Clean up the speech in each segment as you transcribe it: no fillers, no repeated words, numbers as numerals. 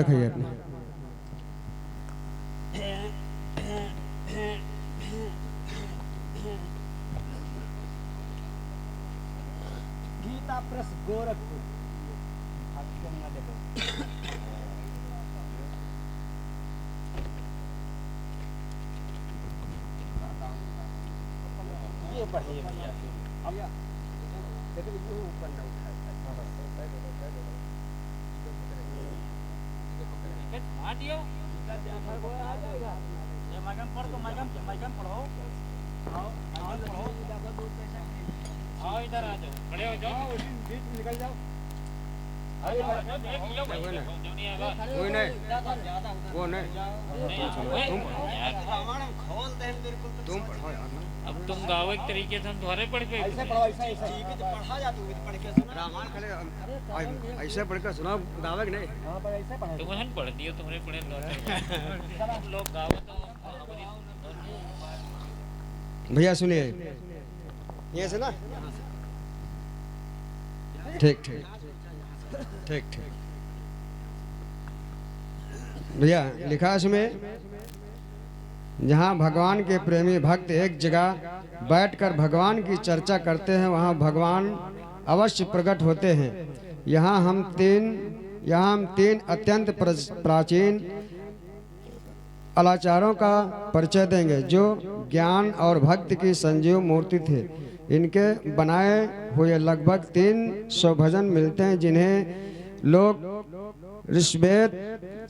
रखिए अपने। गीता प्रेस गोरखपुर। ये बढ़िया भैया अब देखो ये ऊपर ना उठाए आडियो आ जाएगा। ये मैगम पढ़ तो मैगम पढ़ो। आओ पढ़ो। आओ इधर आ जाओ, खड़े हो जाओ, बीच में निकल जाओ। कोई नहीं, वो नहीं, तुम पढ़ो यार। अब तुम गाओ एक तरीके से, हम तुम्हारे पढ़ के ऐसे पढ़ो, ऐसे पढ़ा जा तू पढ़ के सुना। रामायण खड़े ऐसे पढ़ कर सुना दावे कि नहीं। हां पर ऐसे पढ़ो। तुम्हें पढ़ दियो, तुम्हारे पढ़े तुम लोग गाओ तो भैया सुनिए, ये से ना, ठीक ठीक ठीक ठीक भैया लिखा इसमें, जहाँ भगवान के प्रेमी भक्त एक जगह बैठकर भगवान की चर्चा करते हैं, वहाँ भगवान अवश्य प्रकट होते हैं। यहाँ हम तीन अत्यंत प्राचीन अलाचारों का परिचय देंगे, जो ज्ञान और भक्ति की संजीव मूर्ति थे। इनके बनाए हुए लगभग 300 भजन मिलते हैं, जिन्हें लोग ऋषवेद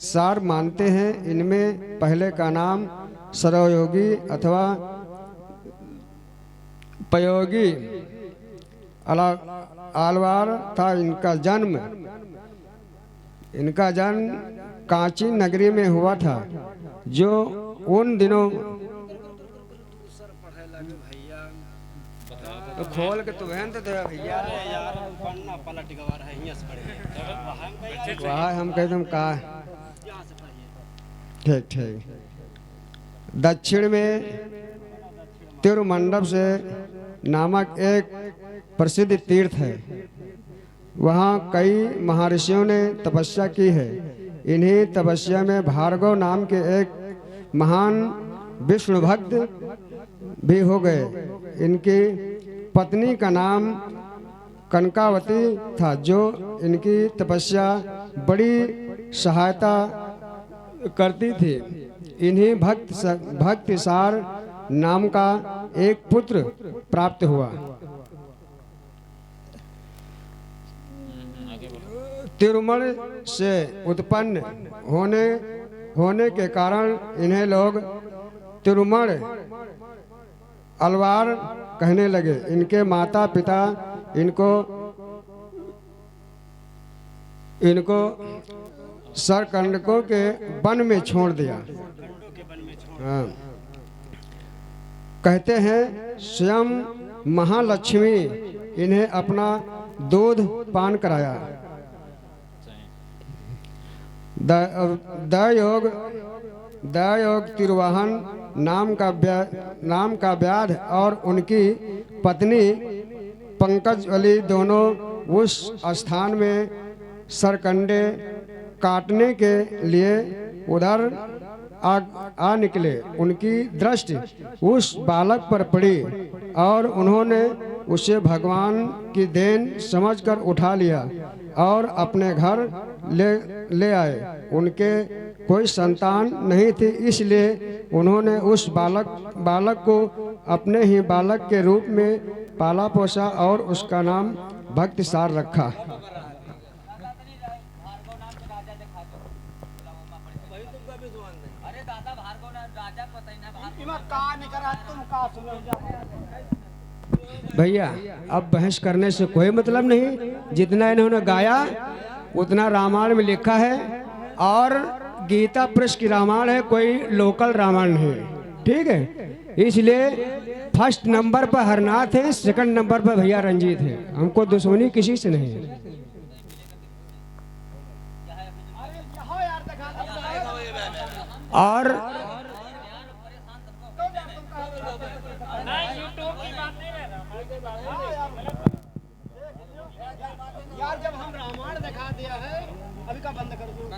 सार मानते हैं। इनमें पहले का नाम सरयोगी अथवा पयोगी आलवार था। इनका जन्म कांची नगरी में हुआ था, जो उन दिनों तो खोल के तो बहन थे भैया यार पढ़ना पलट गवार है, यहां से पढ़िए। वहाँ हम कहते हम कहा यहां से पढ़िए। ठीक ठीक। दक्षिण में तिरुमंडप से नामक एक प्रसिद्ध तीर्थ है। वहाँ कई महर्षियों ने तपस्या की है। इन्हीं तपस्या में भार्गव नाम के एक महान विष्णु भक्त भी हो गए। इनकी पत्नी का नाम कनकावती था, जो इनकी तपस्या बड़ी सहायता करती थी। इन्हीं भक्तिसार नाम का एक पुत्र प्राप्त हुआ। तिरुमण से उत्पन्न होने के कारण इन्हें लोग तिरुमण अलवार कहने लगे। इनके माता पिता इनको सरकंडकों के वन में छोड़ दिया। हाँ। कहते हैं स्वयं महालक्ष्मी इन्हें अपना दूध पान कराया। दयोग तिरुवाहन नाम का व्याध और उनकी पत्नी पंकजवली दोनों उस स्थान में सरकंडे काटने के लिए उधर आ निकले। उनकी दृष्टि उस बालक पर पड़ी और उन्होंने उसे भगवान की देन समझकर उठा लिया और अपने घर ले आए। उनके कोई संतान नहीं थी, इसलिए उन्होंने उस बालक को अपने ही बालक के रूप में पाला पोसा और उसका नाम भक्तिसार रखा। भैया अब बहस करने से कोई मतलब नहीं। जितना इन्होंने गाया उतना रामायण में लिखा है, और गीता प्रेस की रामायण है, कोई लोकल रामायण नहीं। ठीक है, इसलिए फर्स्ट नंबर पर हरनाथ है, सेकंड नंबर पर भैया रंजीत है। हमको दुश्मनी किसी से नहीं है। और यार जब हम रामायण दिखा दिया है, अभी का बंद कर दो।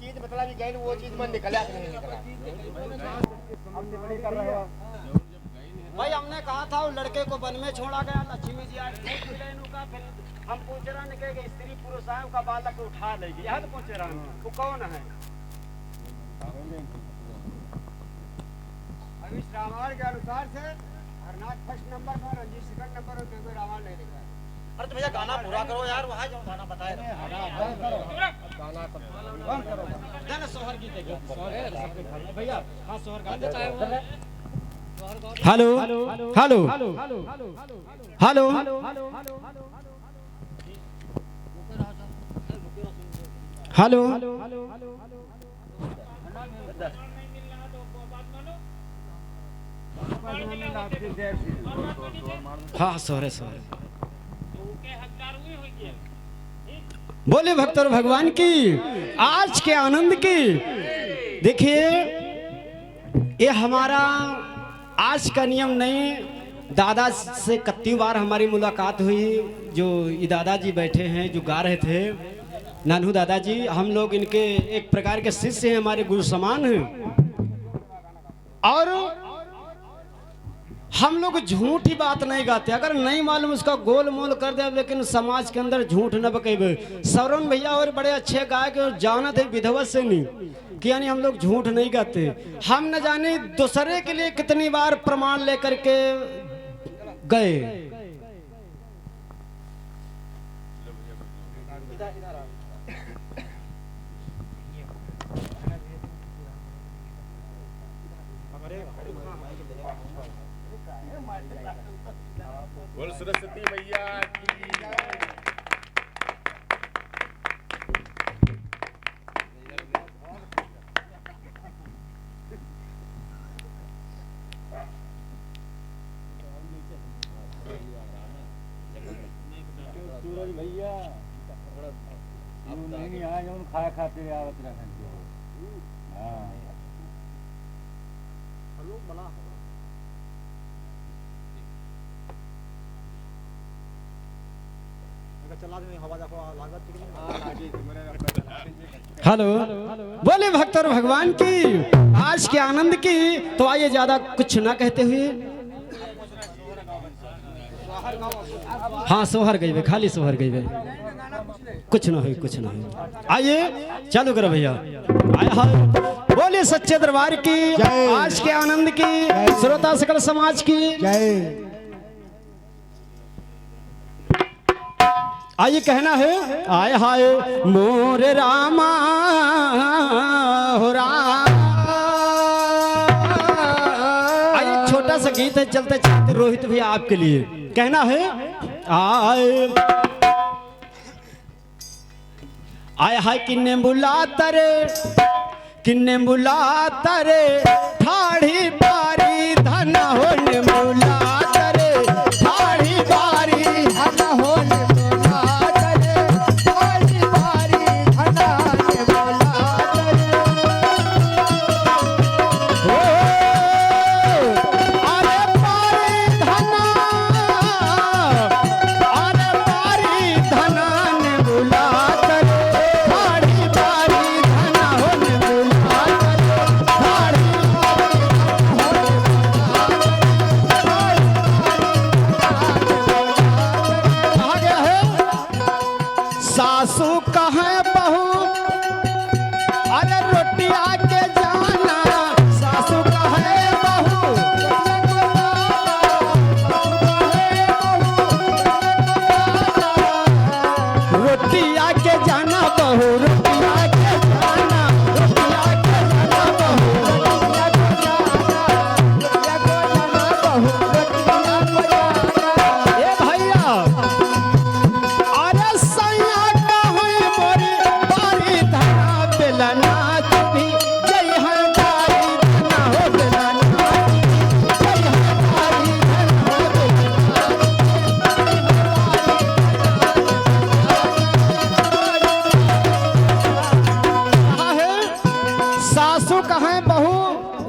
चीज मतलब ये गई वो चीज मन निकला कि नहीं निकला। भाई हमने कहा था वो लड़के को वन में छोड़ा गया, लक्ष्मी जी आज दूध मिले इनका, फिर हम पूछ रहे हैं कि स्त्री पुरुष है का बालक को उठा लेगी, यह तो पूछ रहे हैं वो कौन है। अब इस रामायण के अनुसार से हरनाथ फर्स्ट नंबर पर, रंजीत सेकंड नंबर और कोई रामायण नहीं दिख रहा है। अरे तो भैया गाना पूरा करो यार, वहाँ जो गाना बताए गाना सोहर गीत है भैया। हाँ सोहर गाते हेलो हेलो हेलो हेलो हाँ सोहरे सोहरे बोले भक्त और भगवान की आज के आनंद की। देखिए ये हमारा आज का नियम नहीं, दादा से कितनी बार हमारी मुलाकात हुई। जो ये दादाजी बैठे हैं जो गा रहे थे, नानू दादाजी, हम लोग इनके एक प्रकार के शिष्य हैं, हमारे गुरु समान हैं। और हम लोग झूठी बात नहीं गाते, अगर नहीं मालूम उसका गोल मोल कर दे, लेकिन समाज के अंदर झूठ न बकेबे। सौरन भैया और बड़े अच्छे गायक जाना थे विधवा से नहीं कि यानी हम लोग झूठ नहीं गाते। हम न जाने दूसरे के लिए कितनी बार प्रमाण लेकर के गए। बोल सरस्वती मैया की। सूरज भैया अब नहीं आए जो खाए खाते आवत रहन जो। हां हेलो बना चला दे हवा देखो लागत हेलो बोले भक्त और भगवान की आज के आनंद की। तो आइए ज्यादा कुछ ना कहते हुए, हाँ सोहर गई वे, खाली सोहर गई वे, कुछ ना हुई कुछ ना हुई। आइए चालू करो भैया। आया हाय बोले सच्चे दरबार की आज के आनंद की, श्रोता सकल समाज की जय। आइए कहना है आय हाय मोरे रामा हो राम। आइए छोटा सा गीत है चलते चलते रोहित भैया आपके लिए कहना है आय हाय किन्ने बुलाता रे ठाड़ी बारी धन होने बुलाता रे, ठाड़ी बारी धन होने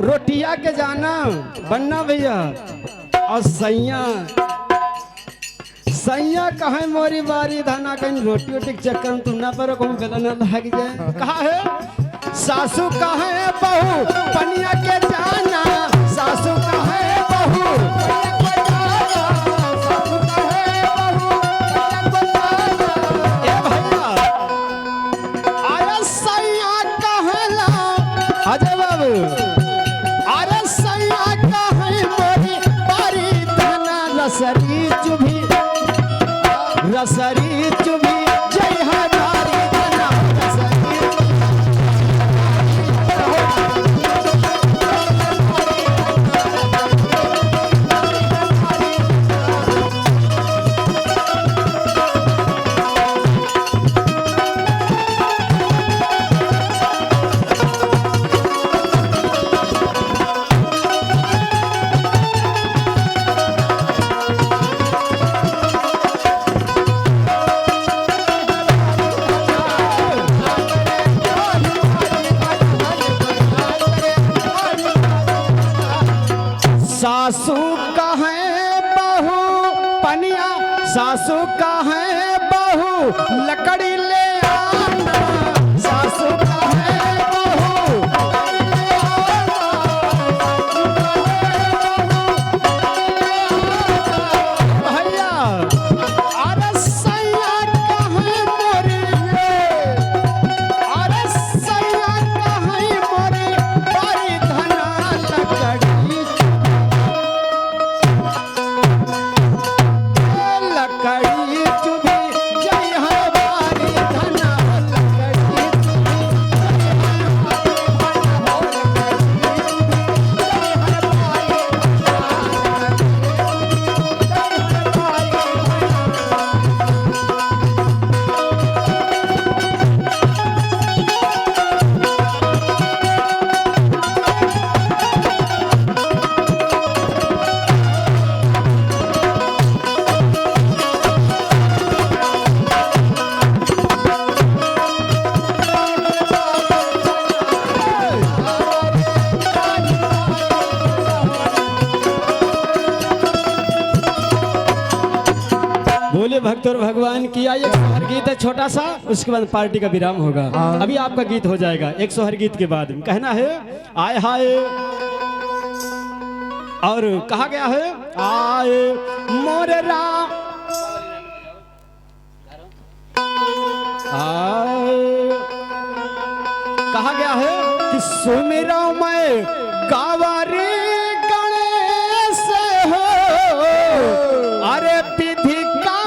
रोटिया के जाना बनना भैया। और सैया कहे मोरी बारी धाना कहीं रोटी वोटी के चक्कर में तुम ना पर कहूँ बेलन लग जाए। कहा है सासू कहे बहू पनिया के जाना, सासू कहे बहू सासू कहे बहू ए भैया अरे सैया कहला अजय बाबू अरे सैया कहे मोरी बारी धना रसरी चुभी जय हमारी धना रसरी सासू कहे बहू पनिया, सासू कहे बहू लकड़ी ले आना, सासू कहे बहू भैया अरे सैया कहे मोरी अरे सैया कहे मोरी बारी धना लकड़ी लकड़ी चुभी जय हमारी धना लकड़ी बोले भक्त और भगवान किया। एक सोहर गीत है छोटा सा, उसके बाद पार्टी का विराम होगा। अभी आपका गीत हो जाएगा एक सोहर गीत के बाद। कहना है आए हाय और कहा गया है आए मोरे राम आए कहा गया है कि सुमिरो मैं गावारी गणेश हो अरे विधि का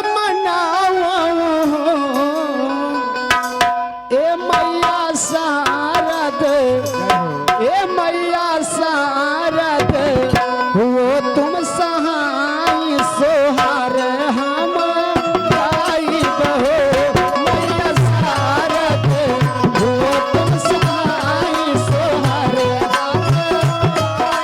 ए मैया शारद ए मैया शारद वो तुम सहाय सोहार हम गाइब हो मैया शारद वो तुम सहाय सोहार हम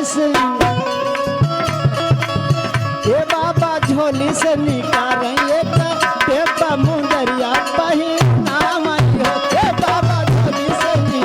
झोली से ए बाबा झोली से निकाल एक देवता मुंदरिया पहिना मई हो ए बाबा झोली से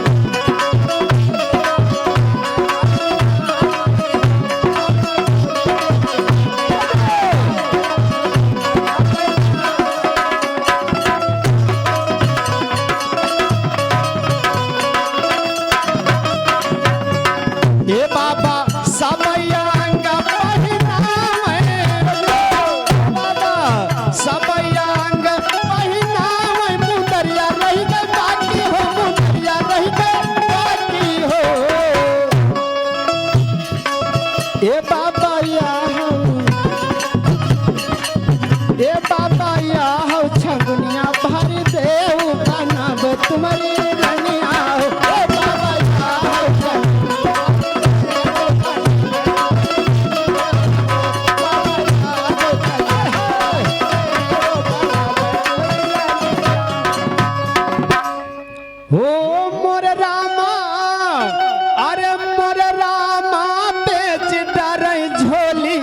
ए बाबा सबैया अंग पहिनावे बाबा सबैया अंग पहिनावे मुंदरिया रही गई बाकी हो मुंदरिया रही गई बाकी हो ए बाबा या हो ए बाबा या हो छगुनिया भर देव बनब तुम्हारी रनिया हो ए बाबा या हो छगुनिया हो मोर रामा अरे मोर रामा बेच डर झोली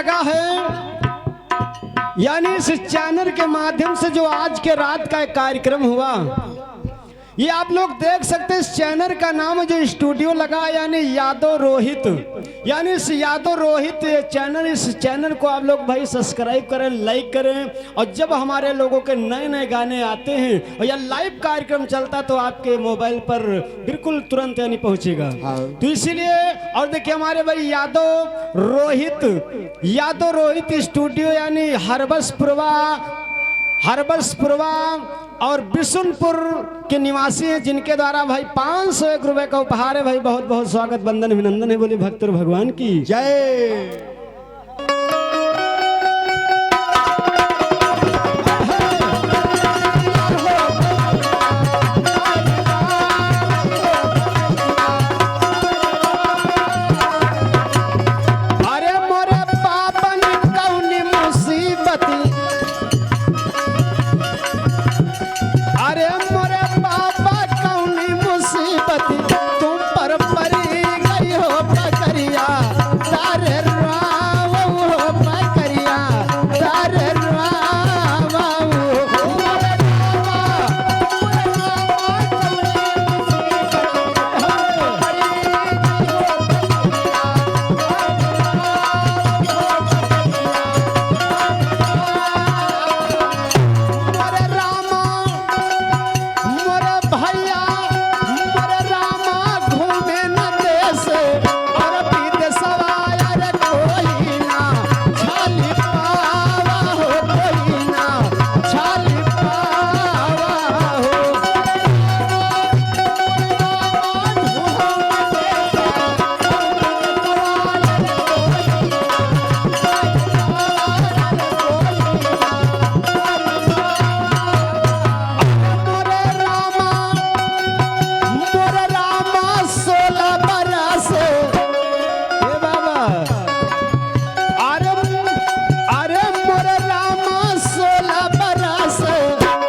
लगा है, यानी इस चैनल के माध्यम से जो आज के रात का एक कार्यक्रम हुआ, ये आप लोग देख सकते हैं। इस चैनल का नाम जो स्टूडियो लगा यानी यादव रोहित, यानी इस यादव रोहित चैनल, इस चैनल को आप लोग भाई सब्सक्राइब करें, लाइक करें। और जब हमारे लोगों के नए नए गाने आते हैं और या लाइव कार्यक्रम चलता तो आपके मोबाइल पर बिल्कुल तुरंत यानी पहुंचेगा। तो इसीलिए, और देखिए हमारे भाई यादव रोहित स्टूडियो यानी हरबसपुरवा और बिशुनपुर के निवासी हैं, जिनके द्वारा भाई 501 रुपए का उपहार है। भाई बहुत बहुत स्वागत, वंदन अभिनंदन है। बोले भक्त और भगवान की जय। अरे मोरे पापन कौनी मुसीबती, अरे मोरे पापा कौनी मुसीबती, तुम पर परी गई हो पकड़िया, तारे राव हो पकड़िया, तारे राव हो मोरे रामा, मोरे भैया, मोरे रामा घूमे न देश, और विदेशवा अरे कोई ना छाली पावा हो, कोई ना छाली पावा हो। मोरे रामा 16 बरस, ए बाबा, अरे मोरे रामा 16 बरस,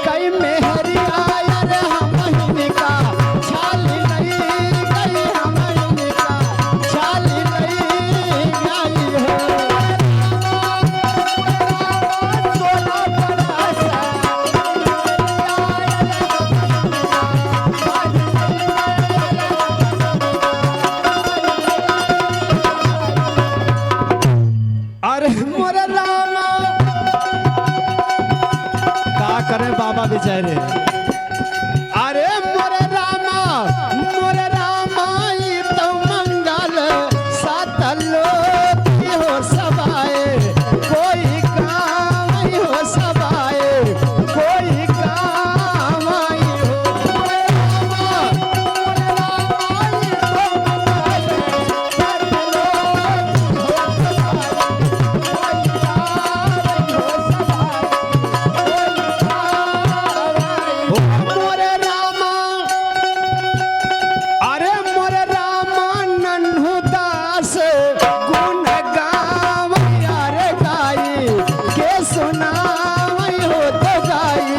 कई मेहरिया अरे हमहिन का छाली नहीं गई, हमहिन का छाली नहीं गई हो। 16 बरस अरे मोरे रामा, का करे बाबा बेचारे। अरे मोरे रामा ई तो मंगल सात लोक की हो सबाए, कोई काम आई हो सबाए, कोई काम आई हो। मोरे रामा ई तो मंगल सात लोक की हो सबाए, मोरे रामा, अरे मोरे रामा नन्हु दास गुण गावई, अरे गाई के सुनावई हो, तो गाई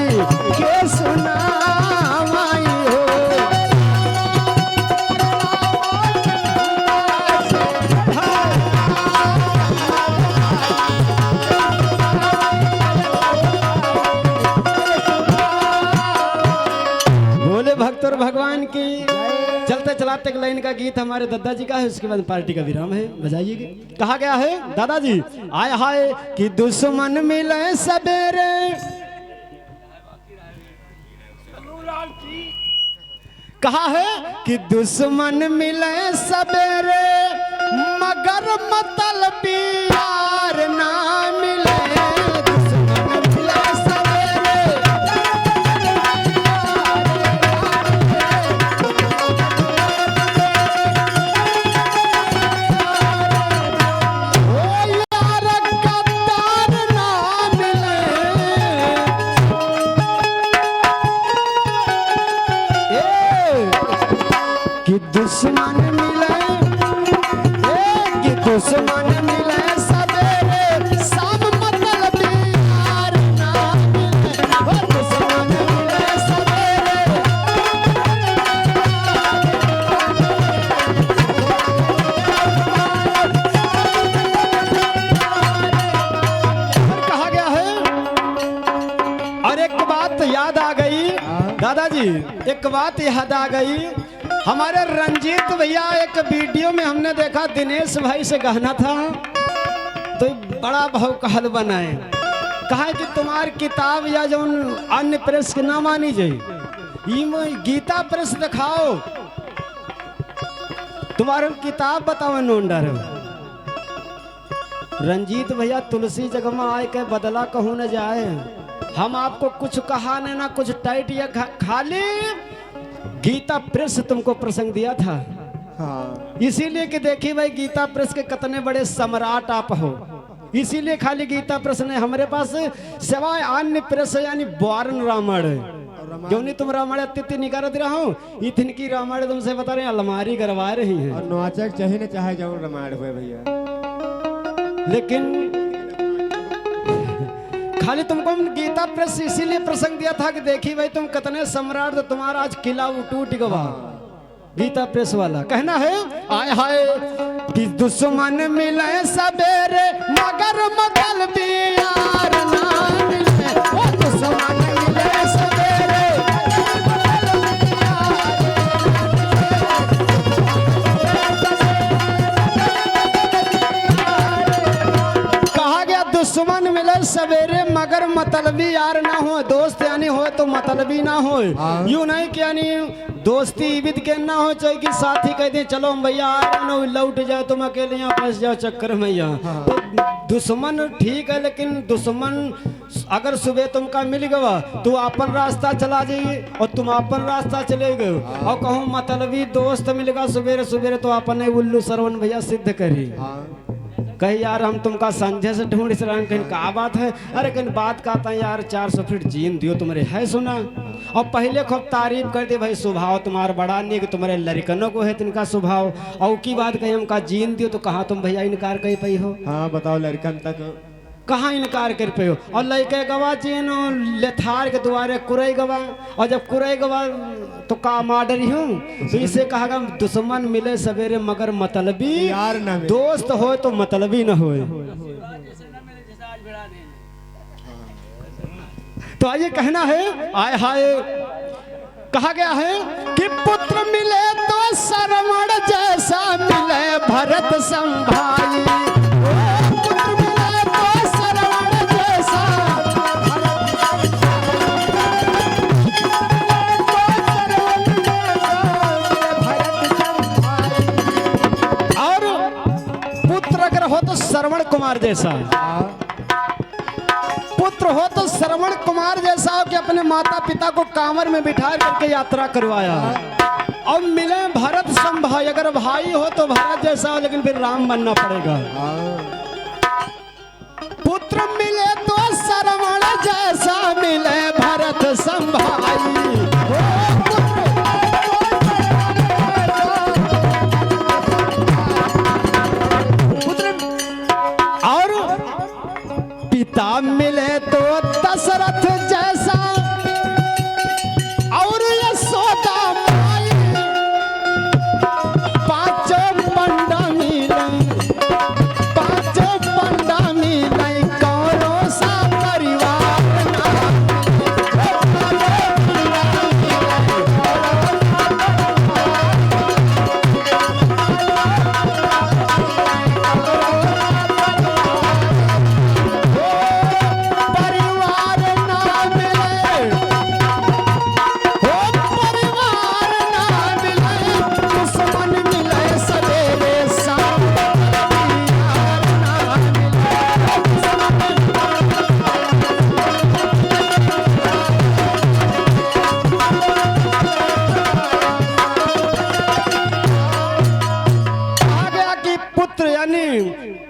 के सुनावई हो। बोले भक्त और भगवान की। चलते चलाते एक लाइन का गीत हमारे दादाजी का है, उसके बाद पार्टी का विराम है, बजाइएगा। कहा गया है दादाजी, आय हाय कि दुश्मन मिले सवेरे, कहा है कि दुश्मन मिले सवेरे, मगर मतलबी यार ना मिले। दुश्मन मिले सवेरे, ओ यार गद्दार ना मिले। कि दुश्मन मिले, कि दुश्मन मिले सवेरे, दादाजी एक बात याद आ गई, हमारे रंजीत भैया एक वीडियो में हमने देखा दिनेश भाई से कहना था तो बड़ा भौकाल बनाए, कहा कि तुम्हारी किताब या जो अन्य प्रेस के ना मानी जाए, ये गीता प्रेस दिखाओ, तुम्हारे किताब बताओ नोंडर। रंजीत भैया तुलसी जगमा आए के बदला कहूँ न जाए, हम आपको कुछ कहा नहीं ना कुछ टाइट या खाली गीता प्रेस तुमको प्रसंग दिया था। हाँ। इसीलिए कि देखिए भाई गीता प्रेस के कितने बड़े सम्राट आप हो, इसीलिए खाली गीता प्रेस ने हमारे पास सिवाय अन्य प्रेस यानी वारण रामायण जो नहीं तुम रामायण अत्यति निकाल दे रहा हूँ, इतन की रामायण तुमसे बता रहे हैं अलमारी करवा रही है और नवाचक चाहे न चाहे जाऊँ रामायण हुए भैया, लेकिन खाली तुमको गीता प्रेस इसीलिए प्रसंग दिया था कि देखी भाई तुम कितने सम्राट, तो तुम्हारा आज किला टूट गवा। गीता प्रेस वाला कहना है आय हाय कि दुश्मन मिले सवेरे मगर मतलबी यार ना मिले, ओ दुश्मन मिले सवेरे कहा गया दुश्मन मिले सवेरे मगर मतलबी यार ना हो, दोस्त यानी हो तो मतलबी ना हो। यूं नहीं कि यानी दोस्ती विद के ना हो चाहे कि साथी कह दे चलो भैया आ रहा हूं लौट जाए तुम अकेले यहाँ फंस जाओ चक्कर में यहाँ। तो दुश्मन ठीक है, लेकिन दुश्मन अगर सुबह तुमका मिल गया तो अपन रास्ता चला जाइए और तुम अपन रास्ता चले गए, और कहूँ मतलबी दोस्त मिलेगा सुबेरे सुबेरे तो अपने उल्लू सरवन भैया सिद्ध करी कही यार हम तुमका संजय से ढूंढ इस कहीं क्या बात है, अरे कहीं बात कहता है यार 400 फीट जीन दियो तुम्हारे है सुना, और पहले खूब तारीफ कर दे भाई स्वभाव तुम्हारा बड़ा निक, तुम्हारे लड़कनों को है तिनका स्वभाव, और की बात कही हमका जीन दियो तो कहाँ तुम भैया इनकार कर पाई हो। हाँ बताओ लड़कन तक कहाँ इनकार कर पे हो, और लड़के गवा चीन लेथार के द्वारे कुरई गवा, और जब कुरई गवा तो का माडरी हूँ, तो इसे कहा दुश्मन मिले सवेरे मगर मतलबी यार ना मिले। दोस्त हो तो मतलबी न हो। तो आइए कहना है आय हाय कहा गया है कि पुत्र मिले तो श्रवण जैसा मिले भरत संभाई, पुत्र मिले तो श्रवण जैसा और पुत्र अगर हो तो श्रवण कुमार जैसा, पुत्र हो तो श्रवण कुमार जैसा हो कि अपने माता पिता को कांवर में बिठा करके यात्रा करवाया, और मिले भरत संभाई, अगर भाई हो तो भरत जैसा हो लेकिन फिर राम बनना पड़ेगा। पुत्र मिले तो श्रवण जैसा मिले भरत संभाई, और पिता मिले तो दशरथ जैसा, और यशोदा माई, पांचों पंडा मिले, पांचों पंडा मिले, कौनो सा परिवार ना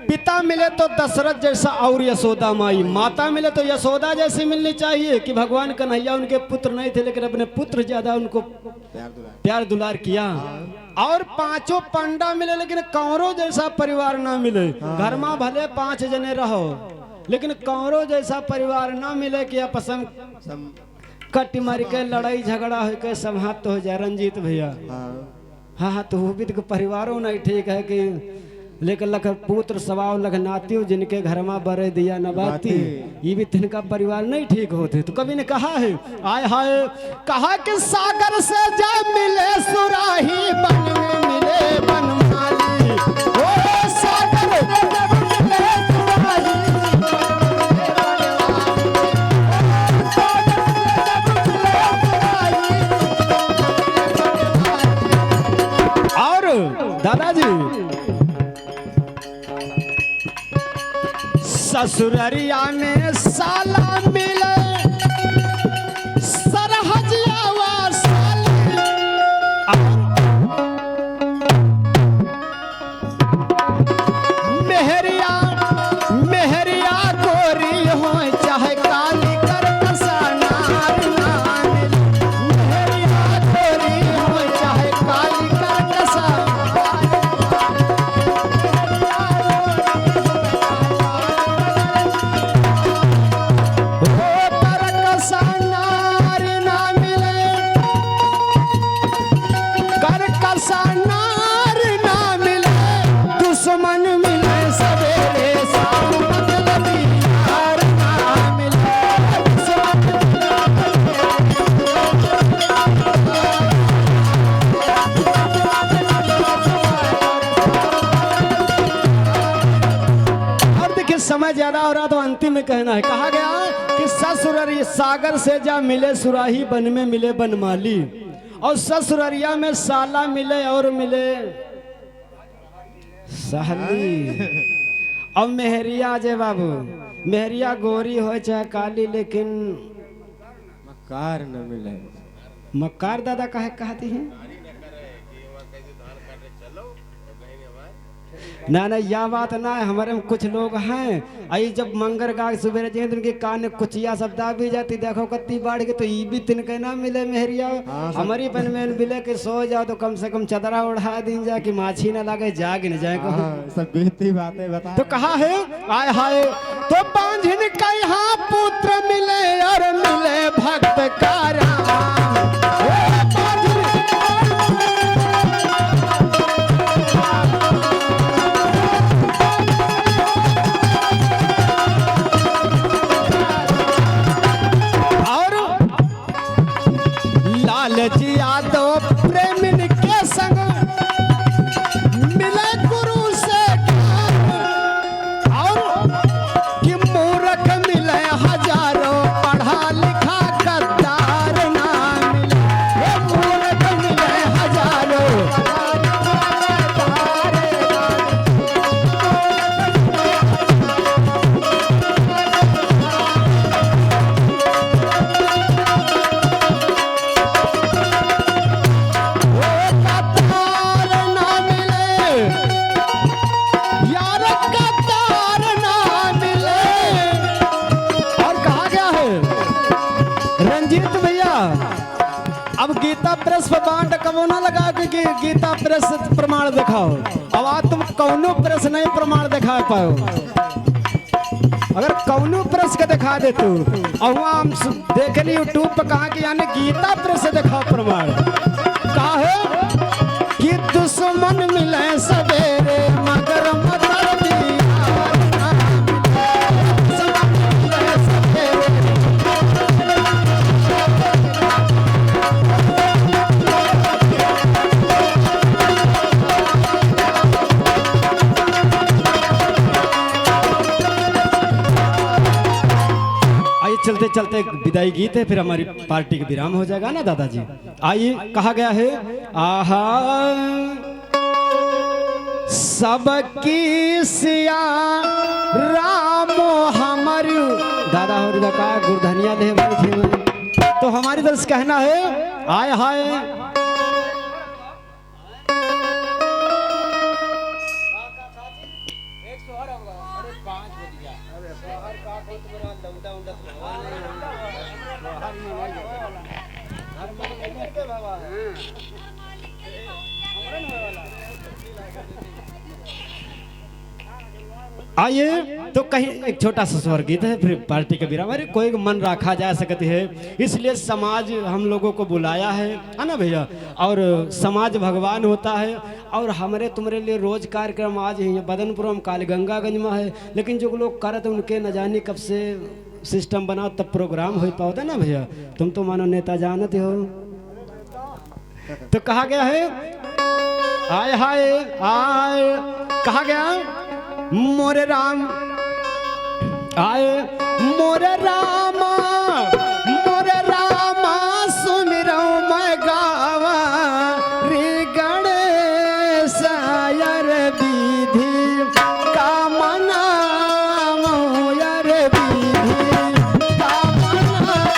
पिता मिले तो दशरथ जैसा और यशोदा माई, माता मिले तो यशोदा जैसी मिलनी चाहिए कि भगवान कन्हैया उनके पुत्र नहीं थे लेकिन अपने पुत्र ज्यादा उनको प्यार दुलार किया, और पांचों पंडा मिले लेकिन कौरों जैसा परिवार ना मिले। घर में भले 5 जने रहो लेकिन कौरों जैसा परिवार ना मिले कि आपसम कट मार के लड़ाई झगड़ा हो के समाप्त हो जाए। रंजीत भैया हाँ तो वो भी तो परिवारों नहीं ठीक है कि लेकिन लख पुत्र सवाव लख नातियों जिनके घर में बरे दिया नबाती, ये भी तिनका परिवार नहीं ठीक होते। तो कवि ने कहा है आय हाय, कहा कि सागर से जा मिले सुराही, बन में मिले बनमाली, ओ सागर से जब मिले सुराही, और दादाजी ससुररिया में साला मिले, सरहजिया वा साली, मेहरिया मेहरिया गोरी हो चाहे काली कर कसा नार नान, मेहरिया गोरी हो चाहे काली कर कसा, दुश्मन मिले सवेरे शाम, मतलबी यार ना मिले, और देखिए समय ज्यादा हो रहा तो अंतिम में कहना है, कहा गया कि ससुररिया सागर से जा मिले सुराही, बन में मिले बनमाली, और ससुररिया में साला मिले और मिले सहली, अब मेहरिया जे बाबू, मेहरिया गोरी हो चाहे काली, लेकिन मकार न मिले। मकार दादा कहे कहती हैं ना ना, यह बात ना है। हमारे में कुछ लोग हैं आई जब मंगर गाग सुबह जाए तो उनके कान में कुचिया शब्दा भी जाती, देखो कत्ती बाढ़ के तो ये भी तिनके ना मिले मेहरिया, हमारी बन में मिले कि सो जाओ तो कम से कम चदरा उड़ा दिन जा कि माछी ना लगे जाग न जाए सब बीती बातें बता। तो कहा है आय हाय, तो बांझिन का यहाँ पुत्र मिले और मिले भक्त का राम, लालची यादव प्रेमिन के संग मिले गुरु से, और कि मूर्ख मिले हजारों, पढ़ा लिखा गद्दार ना मिले, मूर्ख मिले हजारों, अब गीता प्रेस पर बांट कबो ना लगा कि गीता प्रेस प्रमाण दिखाओ, अब आज तुम कौनो प्रेस नहीं प्रमाण दिखा पाओ, अगर कौनो प्रेस के दिखा दे तू, और वहाँ हम देखली यूट्यूब पर कहा कि यानी गीता प्रेस से दिखाओ प्रमाण, कहा है कि दुश्मन मिले सवेरे मगर मतलबी यार ना मिले, दुश्मन मिले सवेरे, चलते चलते विदाई गीत है, फिर हमारी पार्टी का विराम हो जाएगा ना दादाजी। आइए, कहा गया है आहा सबकी सिया रामो हमारी, दादा हो का गुरधनिया ले तो हमारी तरफ से कहना है आय हाय, आइए तो कहीं एक छोटा सा स्वर गीत है, फिर पार्टी के विराम। अरे कोई मन रखा जा सकती है, इसलिए समाज हम लोगों को बुलाया है ना भैया। और समाज भगवान होता है, और हमारे तुम्हारे लिए रोज कार्यक्रम आज ही बदनपुरम कालीगंगागंज में है, लेकिन जो लोग करते उनके न जाने कब से सिस्टम बनाओ तब प्रोग्राम हो पाता ना भैया। तुम तो मानो नेता जानते हो। तो कहा गया है आय हाय आय, कहा गया मोरे राम आए मोरे रामा सुमिरो मैं गावा रे गणेश यार विधि का मनामो यार विधि का मनामो।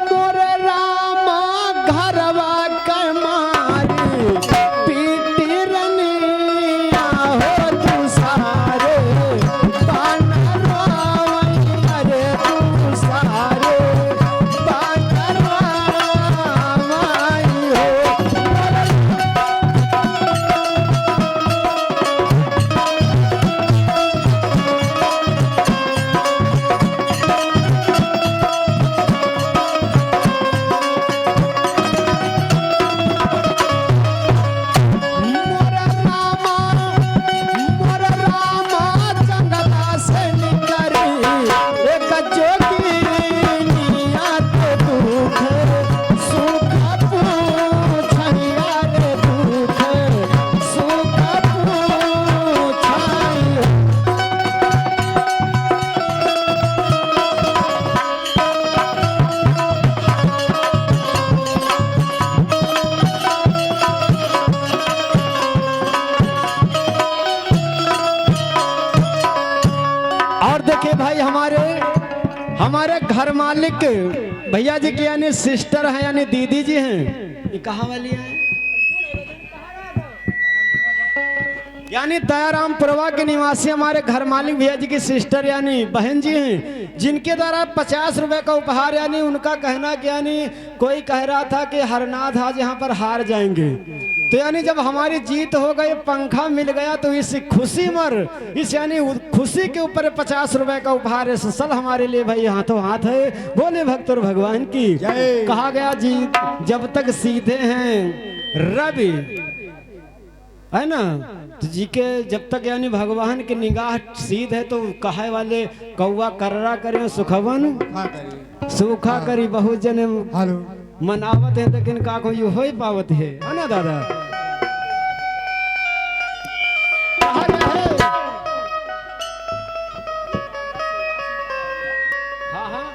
मोरे रामा घरवा के मारी पीटी रनिया हो तू सारे बानरवा रे तू सारे बानरवा हो। मोर रामा जंगला से निकरी एक जोगिनिया के दुख सुख पूछिया रे दुख सुख पूछिया। और देखिए भाई हमारे घर मालिक भैया जी की यानी सिस्टर है यानी दीदी जी हैं, ये कहाँ वाली है यानी दयाराम पुरवा के निवासी हमारे घर मालिक भैया जी की सिस्टर यानी बहन जी हैं, जिनके द्वारा 50 रुपए का उपहार यानी उनका कहना कि यानी कोई कह रहा था कि हरनाथ आज यहाँ पर हार जाएंगे, तो यानी जब हमारी जीत हो गई पंखा मिल गया तो इस खुशी इस यानी खुशी के ऊपर 50 रुपए का उपहार है सल हमारे लिए भाई हाथों हाथ है। बोले भक्त और भगवान की कहा गया जी जब तक सीधे हैं रवि है ना तो जी के जब तक यानी भगवान की निगाह सीध है तो कहे वाले कौवा कर्रा करे सुखवन सूखा करी बहुत जने मनावत है लेकिन का को हो ही पावत है ना दादा। कहा गया है हाँ हाँ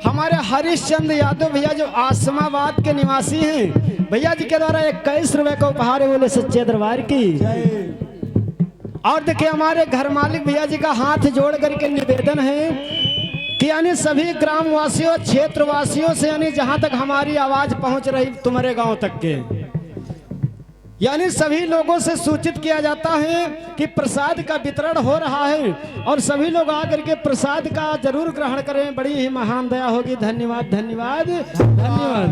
हमारे हरिश्चंद यादव भैया जो आसमाबाद के निवासी हैं भैया जी के द्वारा 21 रुपए का उपहार है बोले सच्चे दरबार की। और देखिए हमारे घर मालिक भैया जी का हाथ जोड़ करके निवेदन है कि यानी सभी ग्रामवासियों क्षेत्रवासियों से यानी जहां तक हमारी आवाज पहुंच रही तुम्हारे गांव तक के यानी सभी लोगों से सूचित किया जाता है कि प्रसाद का वितरण हो रहा है और सभी लोग आकर के प्रसाद का जरूर ग्रहण करें, बड़ी ही महान दया होगी। धन्यवाद धन्यवाद धन्यवाद।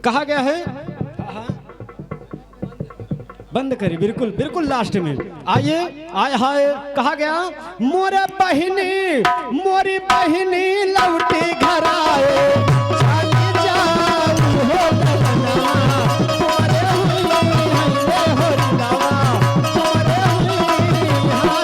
कहा गया है बंद करिए बिल्कुल बिल्कुल लास्ट में आइए आय हाय। कहा गया मोरी बहिनी लौटी घर आए चली जाऊ हो ललना तोरे हुई है होरी लावा तोरे हुई है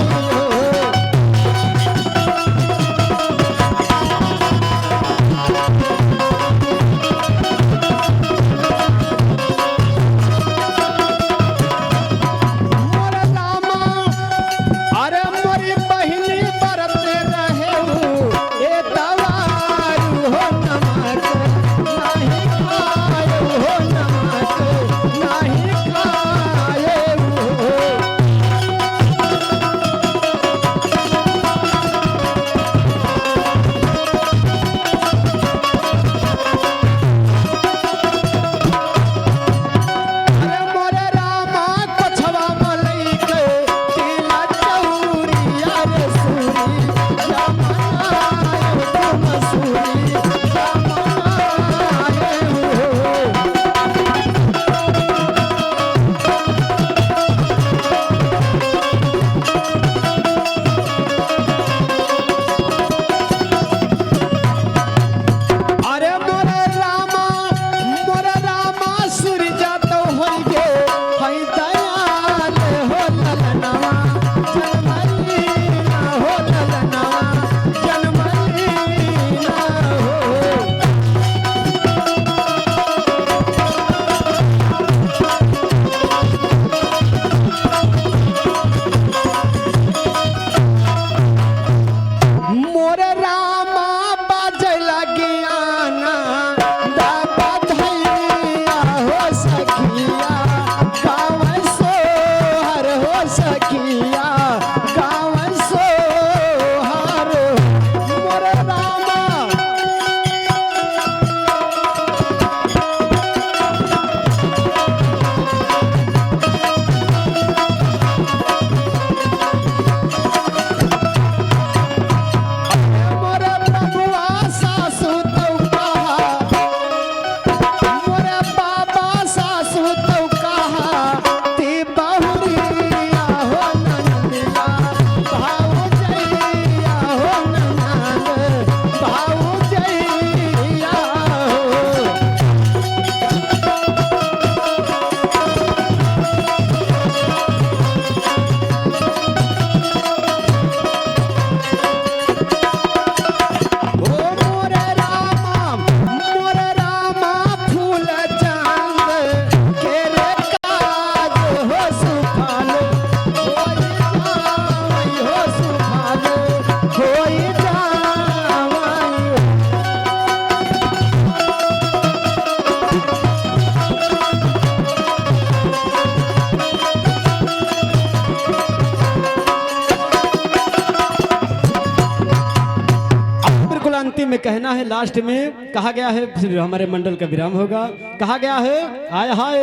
अंतिम में कहना है, लास्ट में कहा गया है, फिर हमारे मंडल का विराम होगा। कहा गया है आय हाय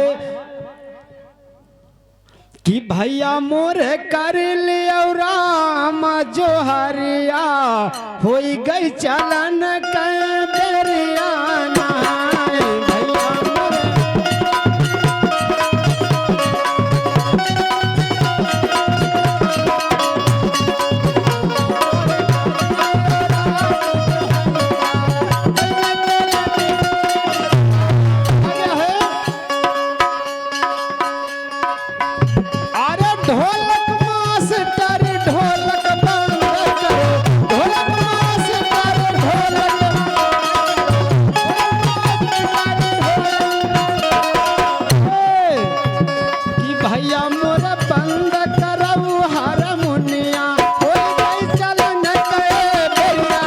कि भैया मोरे कर लियो राम जो हरिया हो गई चलन कर दरियाना। भैया मोरे ढोलक मास्टर ढोलक बंद करो, ढोलक मास्टर ढोलक कि भैया मोर बंद करऊ हारमोनिया हो गई चलन के बेरिया।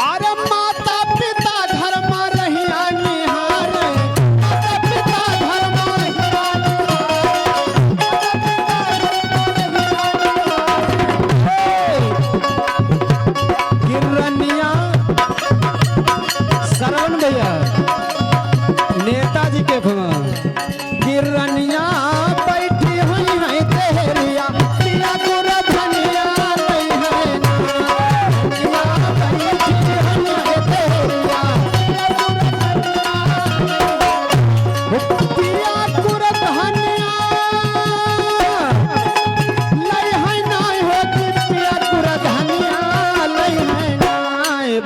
अरे माता पिता घर में रहिया निहार, माता पिता घर में रहिया गिरनिया श्रवण भैया नेताजी के भवा गिरनिया बैठी हुई है तेहरिया तिया गुर धनिया नहीं है ना, बैठी हुई है तेहरिया तिया गुर धनिया लई है ना हो तिया गुर धनिया लई है ना।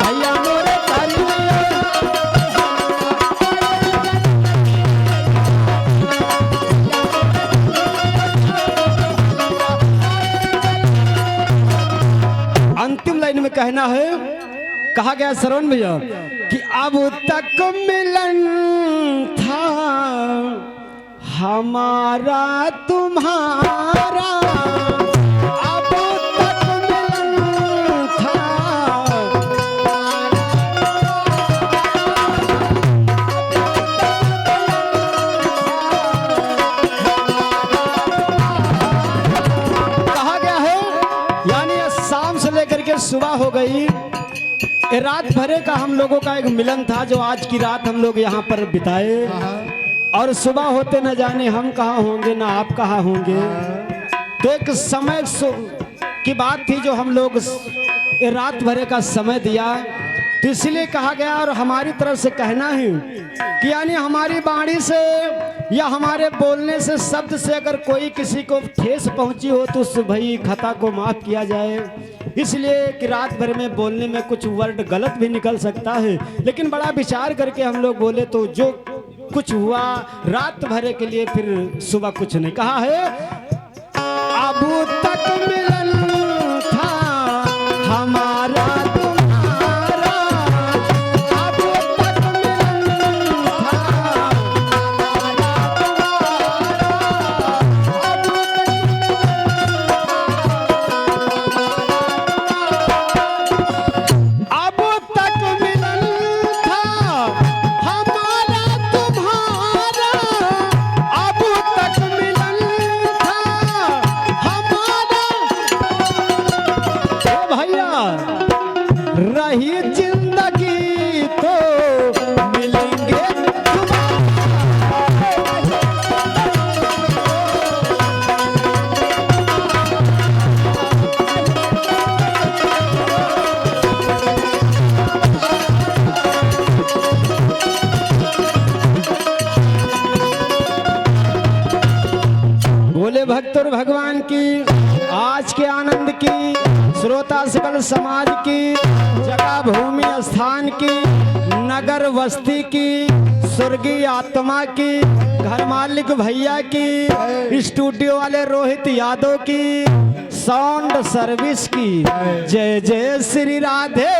भैया मोरे कालिया अंतिम लाइन में कहना है, कहा गया श्रवण भैया कि अब तक मिलन था हमारा तुम्हारा, अब तक मिलन था कहा गया है, यानी शाम से लेकर के सुबह हो गई, ये रात भरे का हम लोगों का एक मिलन था जो आज की रात हम लोग यहाँ पर बिताए, और सुबह होते न जाने हम कहाँ होंगे ना आप कहाँ होंगे। तो एक समय की बात थी जो हम लोग ये रात भरे का समय दिया, तो इसलिए कहा गया और हमारी तरफ से कहना है कि यानी हमारी वाणी से या हमारे बोलने से शब्द से अगर कोई किसी को ठेस पहुंची हो तो उस भाई खता को माफ किया जाए, इसलिए कि रात भर में बोलने में कुछ वर्ड गलत भी निकल सकता है, लेकिन बड़ा विचार करके हम लोग बोले तो जो कुछ हुआ रात भरे के लिए फिर सुबह कुछ नहीं। कहा है अब तक मिलन था हमारा तुम्हारा, अब तक मिलन था अब तक मिलन था हमारा तुम्हारा, अब तक मिलन था हमारा। ओ भैया रही जिंदगी तो मिलेंगे बोले भक्त और भगवान की, आज के आनंद की, श्रोता सकल समाज की, जगह भूमि स्थान की, नगर बस्ती की, स्वर्गीय आत्मा की, घर मालिक भैया की, स्टूडियो वाले रोहित यादव की, साउंड सर्विस की, जय जय श्री राधे।